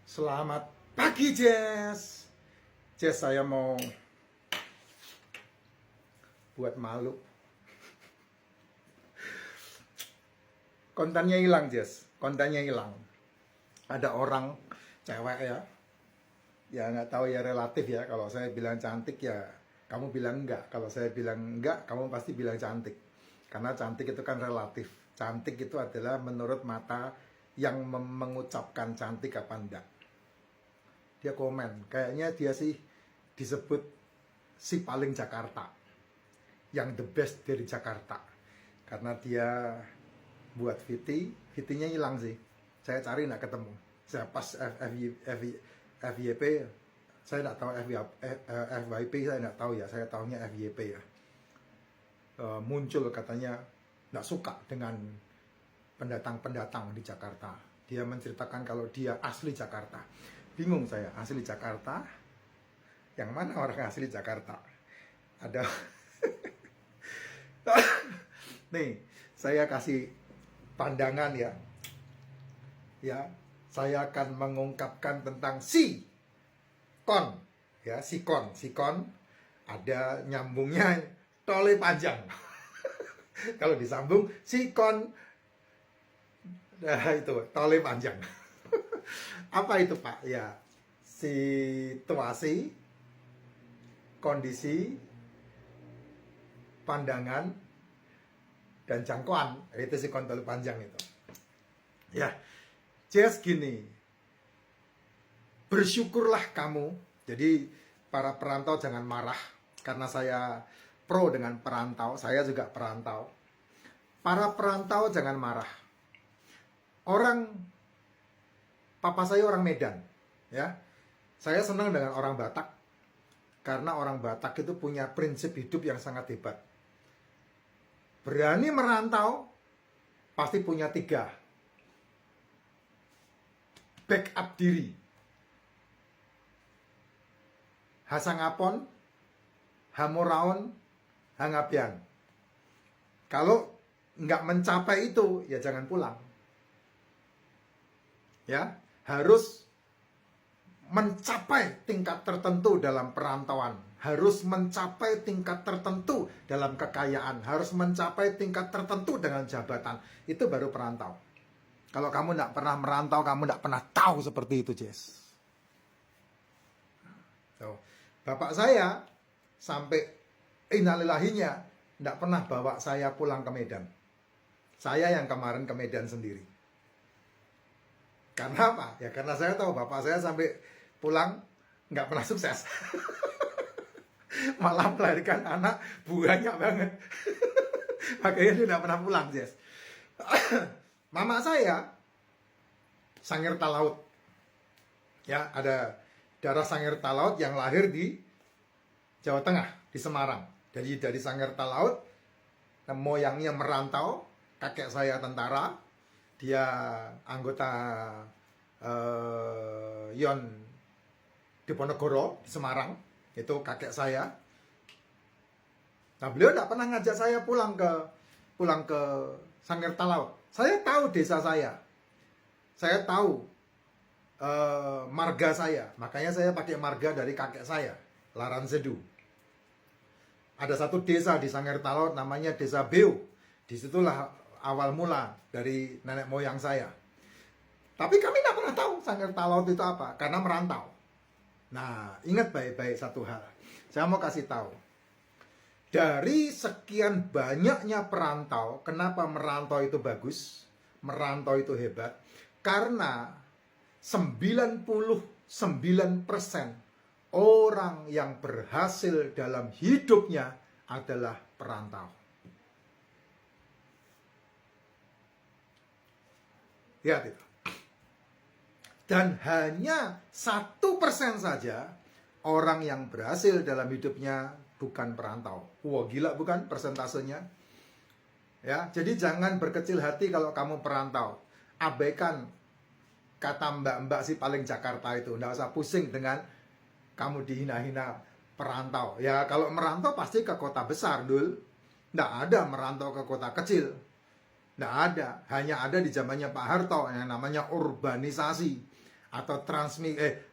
Selamat pagi, Jess. Jess, saya mau buat malu. Kontennya hilang, Jess. Kontennya hilang. Ada orang cewek ya nggak tahu ya, relatif ya. Kalau saya bilang cantik ya kamu bilang enggak. Kalau saya bilang enggak, kamu pasti bilang cantik. Karena cantik itu kan relatif. Cantik itu adalah menurut mata yang mengucapkan cantik apa enggak. Dia komen, kayaknya dia sih disebut si paling Jakarta, yang the best dari Jakarta, karena dia buat VT-nya hilang sih. Saya cari nggak ketemu. Saya pas FYP, saya nggak tahu FYP, saya nggak tahu ya. Saya tahunya FYP ya. Muncul katanya nggak suka dengan pendatang-pendatang di Jakarta. Dia menceritakan kalau dia asli Jakarta. Bingung saya, asli Jakarta? Yang mana orang asli Jakarta? Ada. Nih, saya kasih pandangan ya. Ya, saya akan mengungkapkan tentang sikon. Ya, sikon ada nyambungnya tole panjang. Kalau disambung sikon, nah itu tole panjang. Apa itu, Pak? Ya, situasi, kondisi, pandangan, dan jangkauan. Itu sikon tole panjang itu. Ya, just gini. Bersyukurlah kamu. Jadi para perantau jangan marah, karena saya pro dengan perantau. Saya juga perantau. Para perantau jangan marah. Papa saya orang Medan, ya. Saya senang dengan orang Batak, karena orang Batak itu punya prinsip hidup yang sangat hebat. Berani merantau, pasti punya 3. Backup diri. Hasangapon, Hamoraon, Hangapian. Kalau nggak mencapai itu, ya jangan pulang. Ya, harus mencapai tingkat tertentu dalam perantauan, harus mencapai tingkat tertentu dalam kekayaan, harus mencapai tingkat tertentu dengan jabatan. Itu baru perantau. Kalau kamu tidak pernah merantau, kamu tidak pernah tahu seperti itu, Jess. Bapak saya sampai innalillahinya tidak pernah bawa saya pulang ke Medan. Saya yang kemarin ke Medan sendiri. Karena apa? Ya karena saya tahu bapak saya sampai pulang nggak pernah sukses. Malah melahirkan anak banyak banget. Makanya dia nggak pernah pulang, Jess. Mama saya Sangir Talaut. Ya, ada darah Sangir Talaut yang lahir di Jawa Tengah, di Semarang. Jadi dari Sangir Talaut, moyangnya merantau. Kakek saya tentara, dia anggota Yon Diponegoro di Semarang. Itu kakek saya. Nah, beliau tidak pernah ngajak saya pulang ke Sangir Talaut. Saya tahu desa saya. Saya tahu marga saya. Makanya saya pakai marga dari kakek saya, Laran Sedu. Ada satu desa di Sangir Talaut namanya Desa Beu. Disitulah awal mula dari nenek moyang saya. Tapi kami tidak pernah tahu Sangir Talaut itu apa, karena merantau. Nah, ingat baik-baik satu hal. Saya mau kasih tahu. Dari sekian banyaknya perantau, kenapa merantau itu bagus? Merantau itu hebat. Karena 99% orang yang berhasil dalam hidupnya adalah perantau. Lihat itu. Dan hanya 1% saja orang yang berhasil dalam hidupnya bukan perantau. Wah, gila bukan persentasenya? Ya, jadi jangan berkecil hati kalau kamu perantau. Abaikan kata mbak-mbak si paling Jakarta itu. Nggak usah pusing dengan kamu dihina-hina perantau. Ya, kalau merantau pasti ke kota besar, Dul. Nggak ada merantau ke kota kecil. Nggak ada. Hanya ada di zamannya Pak Harto yang namanya urbanisasi. atau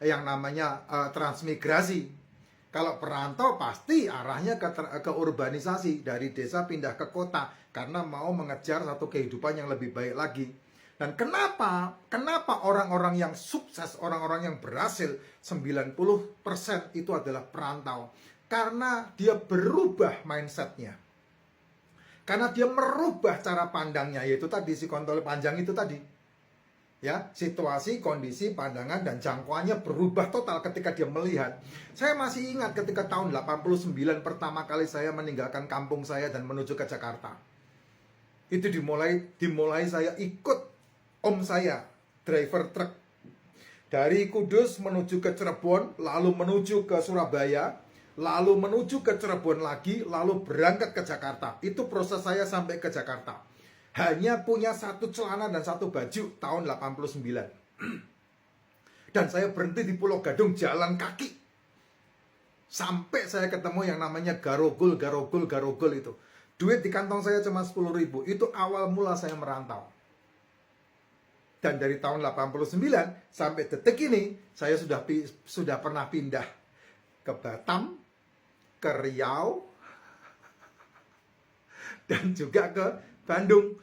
yang namanya transmigrasi. Kalau perantau pasti arahnya ke urbanisasi, dari desa pindah ke kota karena mau mengejar satu kehidupan yang lebih baik lagi. Dan kenapa orang-orang yang sukses, orang-orang yang berhasil 90% itu adalah perantau? Karena dia berubah mindsetnya. Karena dia merubah cara pandangnya, yaitu tadi si kontol panjang itu tadi. Ya, situasi, kondisi, pandangan, dan jangkauannya berubah total ketika dia melihat. Saya masih ingat ketika tahun 89 pertama kali saya meninggalkan kampung saya dan menuju ke Jakarta. Itu dimulai saya ikut om saya, driver truk. Dari Kudus menuju ke Cirebon, lalu menuju ke Surabaya, lalu menuju ke Cirebon lagi, lalu berangkat ke Jakarta. Itu proses saya sampai ke Jakarta. Hanya punya satu celana dan satu baju tahun 89. Dan saya berhenti di Pulau Gadung jalan kaki. Sampai saya ketemu yang namanya garogol itu. Duit di kantong saya cuma 10.000. Itu awal mula saya merantau. Dan dari tahun 89 sampai detik ini, saya sudah pernah pindah ke Batam, ke Riau, dan juga ke Bandung.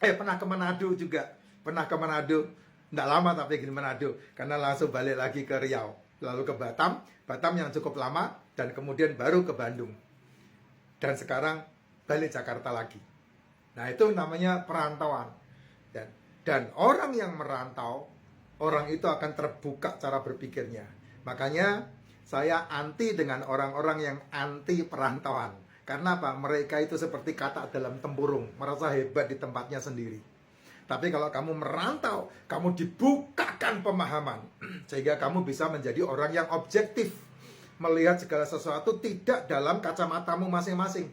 Pernah ke Manado juga. Pernah ke Manado. Nggak lama tapi di Manado. Karena langsung balik lagi ke Riau. Lalu ke Batam. Batam yang cukup lama. Dan kemudian baru ke Bandung. Dan sekarang balik Jakarta lagi. Nah, itu namanya perantauan. Dan orang yang merantau, orang itu akan terbuka cara berpikirnya. Makanya saya anti dengan orang-orang yang anti perantauan. Karena apa? Mereka itu seperti katak dalam tempurung, merasa hebat di tempatnya sendiri. Tapi kalau kamu merantau, kamu dibukakan pemahaman, sehingga kamu bisa menjadi orang yang objektif, melihat segala sesuatu tidak dalam kacamatamu masing-masing.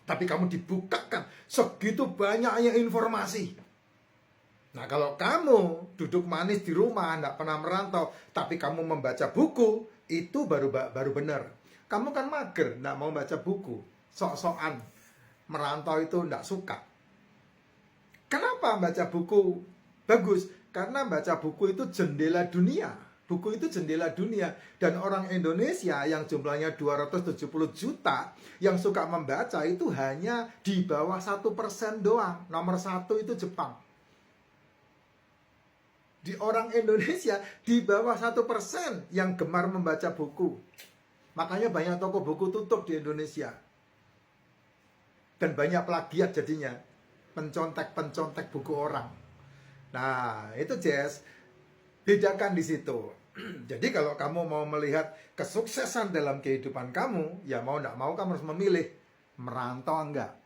Tapi kamu dibukakan segitu banyaknya informasi. Nah, kalau kamu duduk manis di rumah, tidak pernah merantau, tapi kamu membaca buku, itu baru benar. Kamu kan mager, tidak mau baca buku, sok-sokan. Merantau itu tidak suka. Kenapa baca buku bagus? Karena baca buku itu jendela dunia. Buku itu jendela dunia. Dan orang Indonesia yang jumlahnya 270 juta yang suka membaca itu hanya di bawah 1% doang. Nomor 1 itu Jepang. Di orang Indonesia di bawah 1% yang gemar membaca buku. Makanya banyak toko buku tutup di Indonesia. Dan banyak plagiat jadinya. Pencontek buku orang. Nah, itu Jess. Bedakan di situ. Jadi kalau kamu mau melihat kesuksesan dalam kehidupan kamu, ya mau tidak mau kamu harus memilih merantau enggak.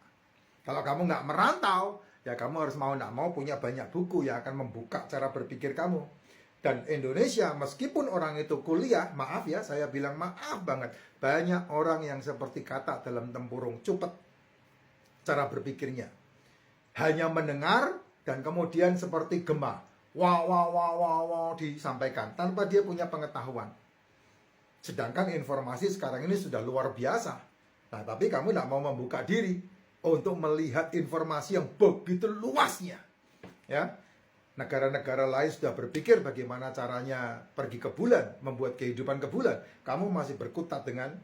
Kalau kamu nggak merantau, ya kamu harus mau tidak mau punya banyak buku yang akan membuka cara berpikir kamu. Dan Indonesia, meskipun orang itu kuliah, maaf ya, saya bilang maaf banget, banyak orang yang seperti katak dalam tempurung, cepet cara berpikirnya. Hanya mendengar dan kemudian seperti gema, wow disampaikan tanpa dia punya pengetahuan. Sedangkan informasi sekarang ini sudah luar biasa. Nah, tapi kamu tidak mau membuka diri untuk melihat informasi yang begitu luasnya. Ya. Negara-negara lain sudah berpikir bagaimana caranya pergi ke bulan, membuat kehidupan ke bulan. Kamu masih berkutat dengan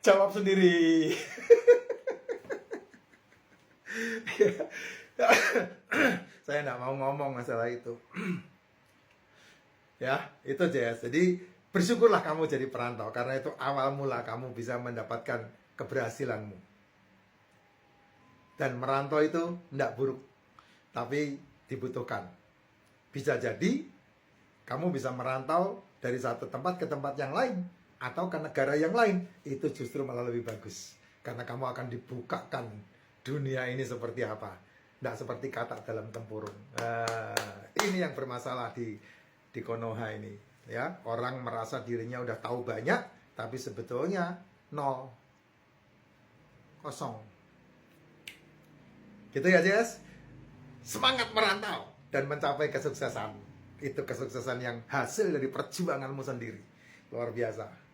jawab sendiri. Saya tidak mau ngomong masalah itu. Ya, itu Jess. Jadi bersyukurlah kamu jadi perantau, karena itu awal mula kamu bisa mendapatkan keberhasilanmu. Dan merantau itu tidak buruk, tapi dibutuhkan. Bisa jadi kamu bisa merantau dari satu tempat ke tempat yang lain, atau ke negara yang lain. Itu justru malah lebih bagus, karena kamu akan dibukakan dunia ini seperti apa. Tidak seperti katak dalam tempurung. Ini yang bermasalah di Konoha ini. Ya, orang merasa dirinya udah tahu banyak, tapi sebetulnya nol, kosong. Gitu ya Jess. Semangat merantau dan mencapai kesuksesan. Itu kesuksesan yang hasil dari perjuanganmu sendiri. Luar biasa.